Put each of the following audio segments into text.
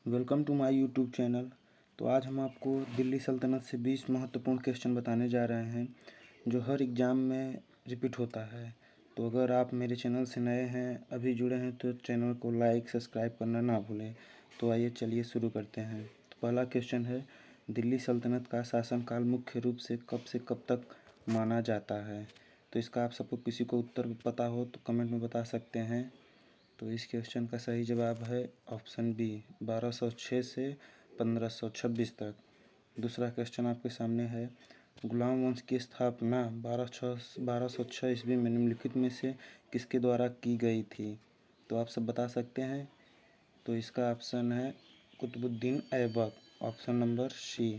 Welcome to my YouTube channel. तो आज हम आपको दिल्ली सल्तनत से 20 महत्वपूर्ण क्वेश्चन बताने जा रहे हैं जो हर एग्ज़ाम में रिपीट होता है। तो अगर आप मेरे चैनल से नए हैं, अभी जुड़े हैं, तो चैनल को लाइक सब्सक्राइब करना ना भूलें। तो आइए चलिए शुरू करते हैं। तो पहला क्वेश्चन है, दिल्ली सल्तनत का शासनकाल मुख्य रूप से कब तक माना जाता है। तो इसका आप सबको किसी को उत्तर पता हो तो कमेंट में बता सकते हैं। तो इस क्वेश्चन का सही जवाब है ऑप्शन बी, 1206 से 1526 तक। दूसरा क्वेश्चन आपके सामने है, गुलाम वंश की स्थापना 1206 ईस्वी में निम्नलिखित में से किसके द्वारा की गई थी। तो आप सब बता सकते हैं। तो इसका ऑप्शन है Qutbuddin Aibak, option number C.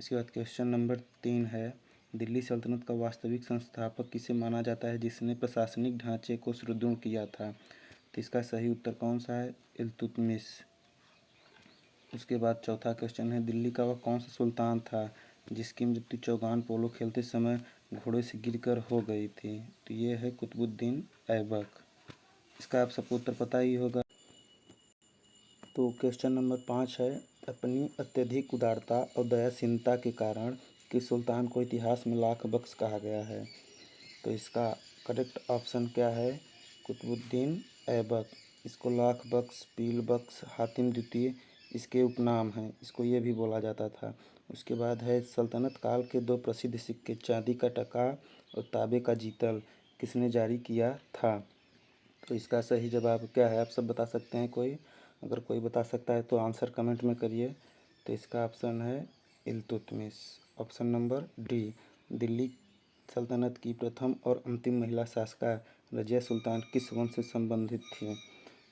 इसके बाद क्वेश्चन नंबर 3 है, दिल्ली सल्तनत का वास्तविक संस्थापक किसे माना जाता है जिसने प्रशासनिक ढांचे को सुदृढ़ किया था। तो इसका सही उत्तर कौन सा है, इल्तुतमिश। उसके बाद चौथा क्वेश्चन है, दिल्ली का वह कौन सा सुल्तान था जिसकी मृत्यु चौगान पोलो खेलते समय घोड़े से गिरकर हो गई थी। तो ये है कुतुबुद्दीन ऐबक। इसका आप सबको उत्तर पता ही होगा। तो क्वेश्चन नंबर 5 है, अपनी अत्यधिक उदारता और दयाशीलता के कारण किस सुल्तान को इतिहास में लाख बख्श कहा गया है। तो इसका करेक्ट ऑप्शन क्या है, कुतुबुद्दीन ऐबक। इसको लाख बख्श, पील बख्श, हातिम द्वितीय इसके उपनाम हैं। इसको ये भी बोला जाता था। उसके बाद है, सल्तनत काल के दो प्रसिद्ध सिक्के चांदी का टका और तांबे का जीतल किसने जारी किया था। तो इसका सही जवाब क्या है, आप सब बता सकते हैं। अगर कोई बता सकता है तो आंसर कमेंट में करिए। तो इसका ऑप्शन है Iltutmish, option number D. Delhi सल्तनत की प्रथम और अंतिम महिला शासका रजिया सुल्तान किस वंश से संबंधित थी।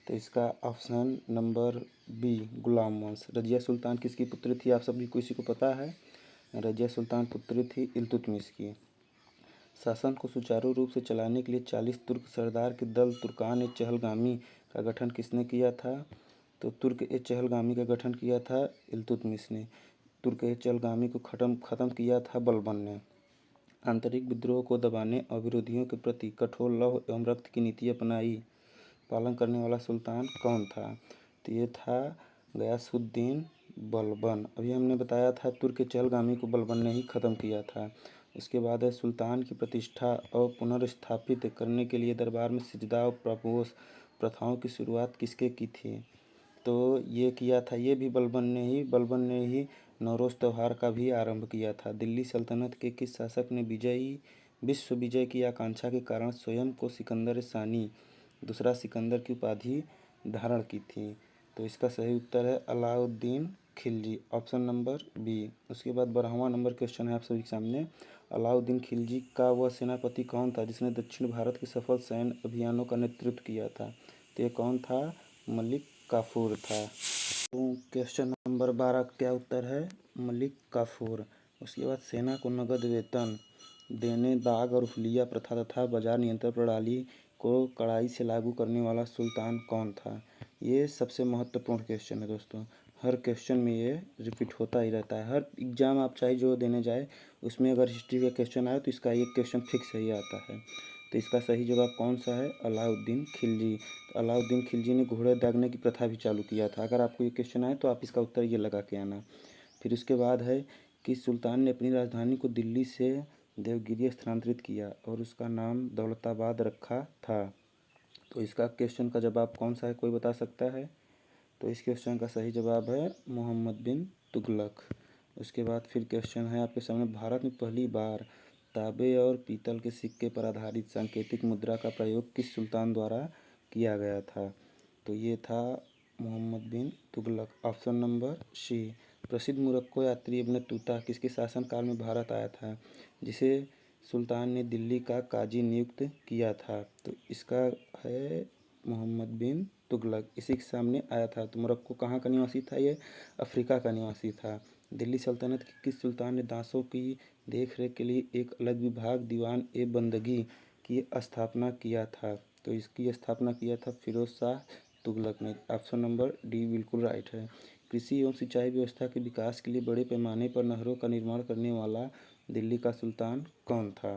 तो इसका ऑप्शन नंबर बी, गुलाम वंश। रजिया सुल्तान किसकी पुत्री थी, आप सभी किसी को पता है। रजिया सुल्तान पुत्री थी इल्तुतमिश की। शासन को सुचारू रूप से चलाने के लिए 40 तुर्क सरदार के दल तुर्कान ए चहलगामी का गठन किसने किया था। तो तुर्क ए चहलगामी का गठन किया था इल्तुतमिश ने। तुर्क ए चहलगामी को ख़त्म किया था बलबन ने। आंतरिक विद्रोह को दबाने और विरोधियों के प्रति कठोर लौह एवं रक्त की नीति अपनाई पालन करने वाला सुल्तान कौन था। तो ये था गयासुद्दीन बलबन। अभी हमने बताया था तुर्क के चहलगामी को बलबन ने ही ख़त्म किया था। उसके बाद है, सुल्तान की प्रतिष्ठा और पुनर्स्थापित करने के लिए दरबार में सिजदा और प्रपोष प्रथाओं की शुरुआत किसके की थी। तो ये किया था, ये भी बलबन ने ही नौरोज़ त्यौहार का भी आरंभ किया था। दिल्ली सल्तनत के किस शासक ने विश्व विजय की आकांक्षा के कारण स्वयं को सिकंदर सानी, दूसरा सिकंदर की उपाधि धारण की थी। तो इसका सही उत्तर है Alauddin Khilji, option number B. उसके बाद 12वां नंबर क्वेश्चन है आप सभी के सामने, अलाउद्दीन खिलजी का वह सेनापति कौन था जिसने दक्षिण भारत के सफल सैन्य अभियानों का नेतृत्व किया था। तो ये कौन था, मलिक काफूर था। तो क्वेश्चन नंबर 12 का क्या उत्तर है, मलिक काफूर। उसके बाद, सेना को नगद वेतन देने, दाग और हुलिया प्रथा तथा बाजार नियंत्रण प्रणाली को कड़ाई से लागू करने वाला सुल्तान कौन था। ये सबसे महत्वपूर्ण क्वेश्चन है दोस्तों। हर क्वेश्चन में ये रिपीट होता ही रहता है। हर एग्जाम आप चाहे जो देने जाए उसमें अगर हिस्ट्री का क्वेश्चन आए तो इसका एक क्वेश्चन फिक्स ही आता है। तो इसका सही जवाब कौन सा है, अलाउद्दीन खिलजी। तो अलाउद्दीन खिलजी ने घोड़े दागने की प्रथा भी चालू किया था। अगर आपको ये क्वेश्चन आए तो आप इसका उत्तर ये लगा के आना। फिर उसके बाद है कि सुल्तान ने अपनी राजधानी को दिल्ली से देवगिरी स्थानांतरित किया और उसका नाम दौलताबाद रखा था। तो इसका क्वेश्चन का जवाब कौन सा है, कोई बता सकता है। तो इस क्वेश्चन का सही जवाब है मोहम्मद बिन तुगलक। उसके बाद फिर क्वेश्चन है आपके सामने, भारत में पहली बार तांबे और पीतल के सिक्के पर आधारित सांकेतिक मुद्रा का प्रयोग किस सुल्तान द्वारा किया गया था। तो ये था मोहम्मद बिन तुगलक, ऑप्शन नंबर सी। प्रसिद्ध मोरक्को यात्री इब्न तूता किसके शासनकाल में भारत आया था जिसे सुल्तान ने दिल्ली का काजी नियुक्त किया था। तो इसका है मोहम्मद बिन तुगलक, इसी के सामने आया था। तो मोरक्को कहाँ का निवासी था, ये अफ्रीका का निवासी था। दिल्ली सल्तनत के किस सुल्तान ने दासों की देख रेख के लिए एक अलग विभाग दीवान ए बंदगी की स्थापना किया था। तो इसकी स्थापना किया था फिरोज शाह तुगलक ने, ऑप्शन नंबर डी बिल्कुल राइट है। कृषि एवं सिंचाई व्यवस्था के विकास के लिए बड़े पैमाने पर नहरों का निर्माण करने वाला दिल्ली का सुल्तान कौन था।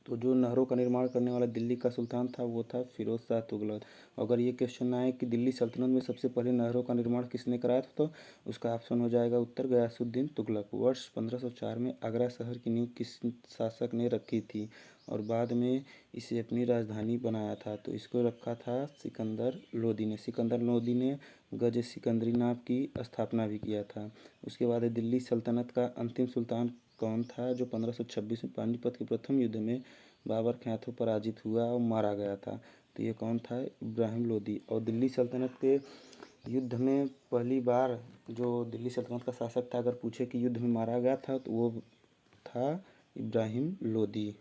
तो जो नहरों का निर्माण करने वाला दिल्ली का सुल्तान था वो था फिरोज शाह तुगलक। अगर ये क्वेश्चन आए कि दिल्ली सल्तनत में सबसे पहले नहरों का निर्माण किसने कराया था, तो उसका ऑप्शन हो जाएगा उत्तर गयासुद्दीन तुगलक। वर्ष 1504 में आगरा शहर की नींव किस शासक ने रखी थी और बाद में इसे अपनी राजधानी बनाया था, तो इसको रखा था सिकंदर लोदी ने। सिकंदर लोदी ने गज सिकंदरी नाम की स्थापना भी किया था। उसके बाद दिल्ली सल्तनत का अंतिम सुल्तान कौन था, जो 1526 में पानीपत के प्रथम युद्ध में बाबर के हाथों पराजित हुआ और मारा गया था। तो ये कौन था, इब्राहिम लोदी। और दिल्ली सल्तनत के युद्ध में पहली बार जो दिल्ली सल्तनत का शासक था, अगर पूछे कि युद्ध में मारा गया था, तो वो था इब्राहिम लोदी।